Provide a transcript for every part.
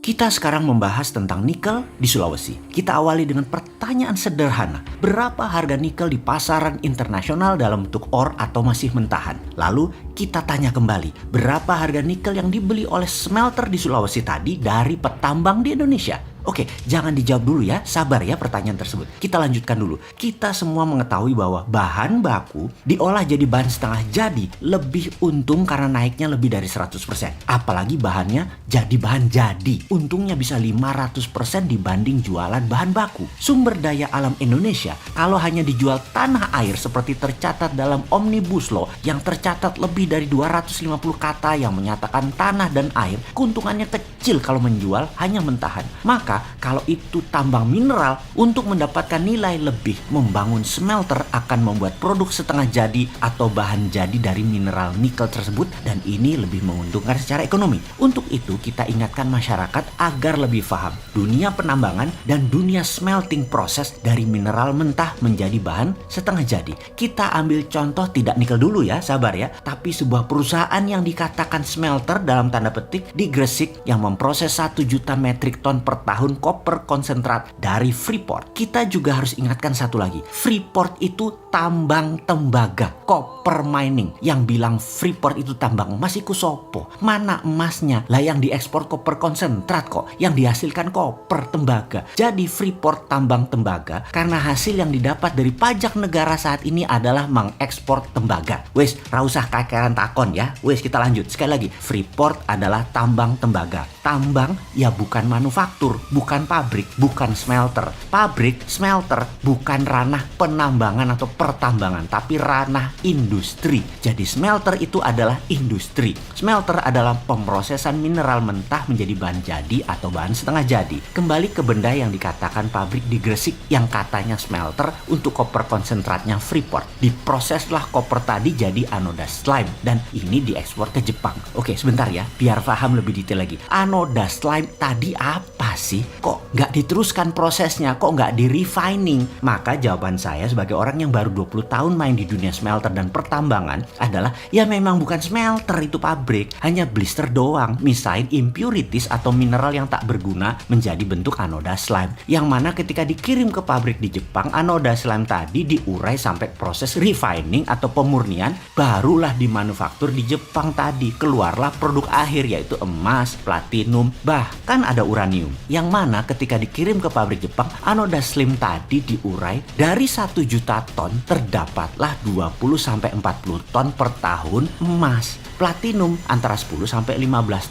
Kita sekarang membahas tentang nikel di Sulawesi. Kita awali dengan pertanyaan sederhana. Berapa harga nikel di pasaran internasional dalam bentuk ore atau masih mentahan? Lalu kita tanya kembali, berapa harga nikel yang dibeli oleh smelter di Sulawesi tadi dari petambang di Indonesia? Oke, jangan dijawab dulu ya, sabar ya pertanyaan tersebut. Kita lanjutkan dulu. Kita semua mengetahui bahwa bahan baku diolah jadi bahan setengah jadi lebih untung karena naiknya lebih dari 100%. Apalagi bahannya jadi bahan jadi. Untungnya bisa 500% dibanding jualan bahan baku. Sumber daya alam Indonesia kalau hanya dijual tanah air seperti tercatat dalam Omnibus Law yang tercatat lebih dari 250 kata yang menyatakan tanah dan air, keuntungannya kecil kalau menjual hanya mentahan. Maka kalau itu tambang mineral, untuk mendapatkan nilai lebih, membangun smelter akan membuat produk setengah jadi atau bahan jadi dari mineral nikel tersebut, dan ini lebih menguntungkan secara ekonomi. Untuk itu kita ingatkan masyarakat agar lebih paham dunia penambangan dan dunia smelting proses dari mineral mentah menjadi bahan setengah jadi. Kita ambil contoh tidak nikel dulu ya, sabar ya, tapi sebuah perusahaan yang dikatakan smelter dalam tanda petik di Gresik yang memproses 1 juta metrik ton per tahun koper konsentrat dari Freeport. Kita juga harus ingatkan satu lagi. Freeport itu tambang tembaga, copper mining. Yang bilang Freeport itu tambang emas iku sopo? Mana emasnya? Lah yang diekspor koper konsentrat kok, yang dihasilkan koper tembaga. Jadi Freeport tambang tembaga karena hasil yang didapat dari pajak negara saat ini adalah mengekspor tembaga. Wes, ra usah kakeran takon ya. Wes, kita lanjut. Sekali lagi, Freeport adalah tambang tembaga. Tambang ya bukan manufaktur, bukan pabrik, bukan smelter. Pabrik, smelter bukan ranah penambangan atau pertambangan, tapi ranah industri. Jadi smelter itu adalah industri. Smelter adalah pemrosesan mineral mentah menjadi bahan jadi atau bahan setengah jadi. Kembali ke benda yang dikatakan pabrik di Gresik yang katanya smelter untuk koper konsentratnya Freeport. Diproseslah koper tadi jadi anoda slime dan ini diekspor ke Jepang. Oke, sebentar ya, biar paham lebih detail lagi. Anoda slime tadi apa sih? Kok nggak diteruskan prosesnya? Kok nggak di-refining? Maka jawaban saya sebagai orang yang baru 20 tahun main di dunia smelter dan pertambangan adalah ya memang bukan smelter itu pabrik. Hanya blister doang, misain impurities atau mineral yang tak berguna menjadi bentuk anoda slime. Yang mana ketika dikirim ke pabrik di Jepang, anoda slime tadi diurai sampai proses refining atau pemurnian, barulah dimanufaktur di Jepang tadi. Keluarlah produk akhir yaitu emas, platinum, bahkan ada uranium. Yang mana ketika dikirim ke pabrik Jepang, anoda slime tadi diurai dari 1 juta ton terdapatlah 20-40 ton per tahun emas. Platinum antara 10-15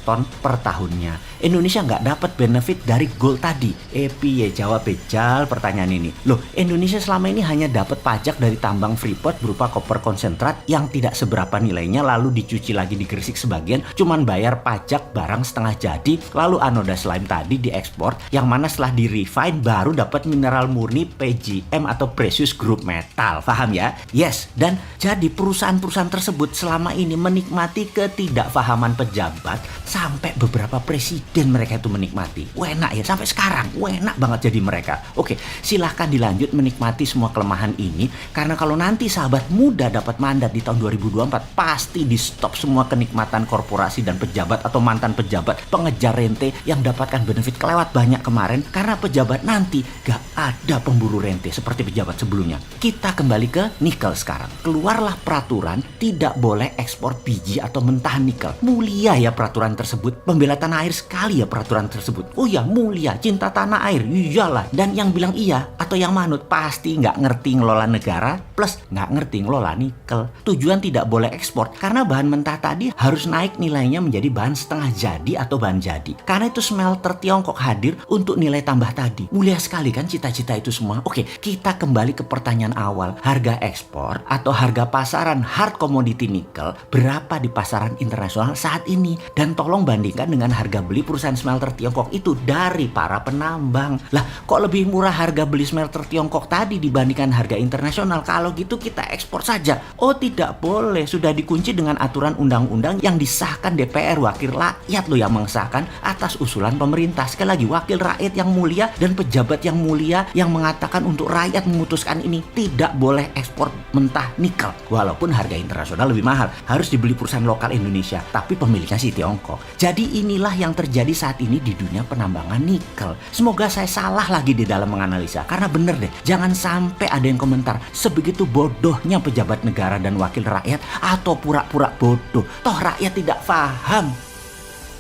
ton per tahunnya. Indonesia nggak dapat benefit dari gold tadi. Piye jawab bejal pertanyaan ini. Loh, Indonesia selama ini hanya dapat pajak dari tambang Freeport berupa koper konsentrat yang tidak seberapa nilainya, lalu dicuci lagi di Gresik sebagian, cuman bayar pajak barang setengah jadi, lalu anoda slime tadi diekspor, yang mana setelah di-refine baru dapat mineral murni PGM atau precious group metal. Paham ya? Yes, dan jadi perusahaan-perusahaan tersebut selama ini menikmati ketidakfahaman pejabat sampai beberapa presiden mereka itu menikmati. Enak ya, sampai sekarang enak banget jadi mereka. Oke, silahkan dilanjut menikmati semua kelemahan ini, karena kalau nanti sahabat muda dapat mandat di tahun 2024 pasti di stop semua kenikmatan korporasi dan pejabat atau mantan pejabat pengejar rente yang dapatkan benefit kelewat banyak kemarin, karena pejabat nanti gak ada pemburu rente seperti pejabat sebelumnya. Kita kembali ke nikel sekarang. Keluarlah peraturan tidak boleh ekspor biji atau mentahan nikel. Mulia ya peraturan tersebut. Pembela tanah air sekali ya peraturan tersebut. Oh ya, mulia, cinta tanah air. Iyalah. Dan yang bilang iya atau yang manut pasti nggak ngerti ngelola negara plus nggak ngerti ngelola nikel. Tujuan tidak boleh ekspor karena bahan mentah tadi harus naik nilainya menjadi bahan setengah jadi atau bahan jadi. Karena itu smelter Tiongkok hadir untuk nilai tambah tadi. Mulia sekali kan cita-cita itu semua. Oke, kita kembali ke pertanyaan awal. Harga ekspor atau harga pasaran hard commodity nikel berapa di pasaran internasional saat ini? Dan tolong bandingkan dengan harga beli perusahaan smelter Tiongkok itu dari para penambang. Lah, kok lebih murah harga beli smelter Tiongkok tadi dibandingkan harga internasional? Kalau gitu kita ekspor saja. Oh, tidak boleh. Sudah dikunci dengan aturan undang-undang yang disahkan DPR, wakil rakyat loh yang mengesahkan atas usulan pemerintah. Sekali lagi, wakil rakyat yang mulia dan pejabat yang mulia yang mengatakan untuk rakyat memutuskan ini tidak boleh ekspor mentah nikel. Walaupun harga internasional lebih mahal, harus dibeli perusahaan lokal Indonesia, tapi pemiliknya si Tiongkok. Jadi inilah yang terjadi saat ini di dunia penambangan nikel. Semoga saya salah lagi di dalam menganalisa, karena bener deh, jangan sampai ada yang komentar sebegitu bodohnya pejabat negara dan wakil rakyat atau pura-pura bodoh. Toh rakyat tidak paham.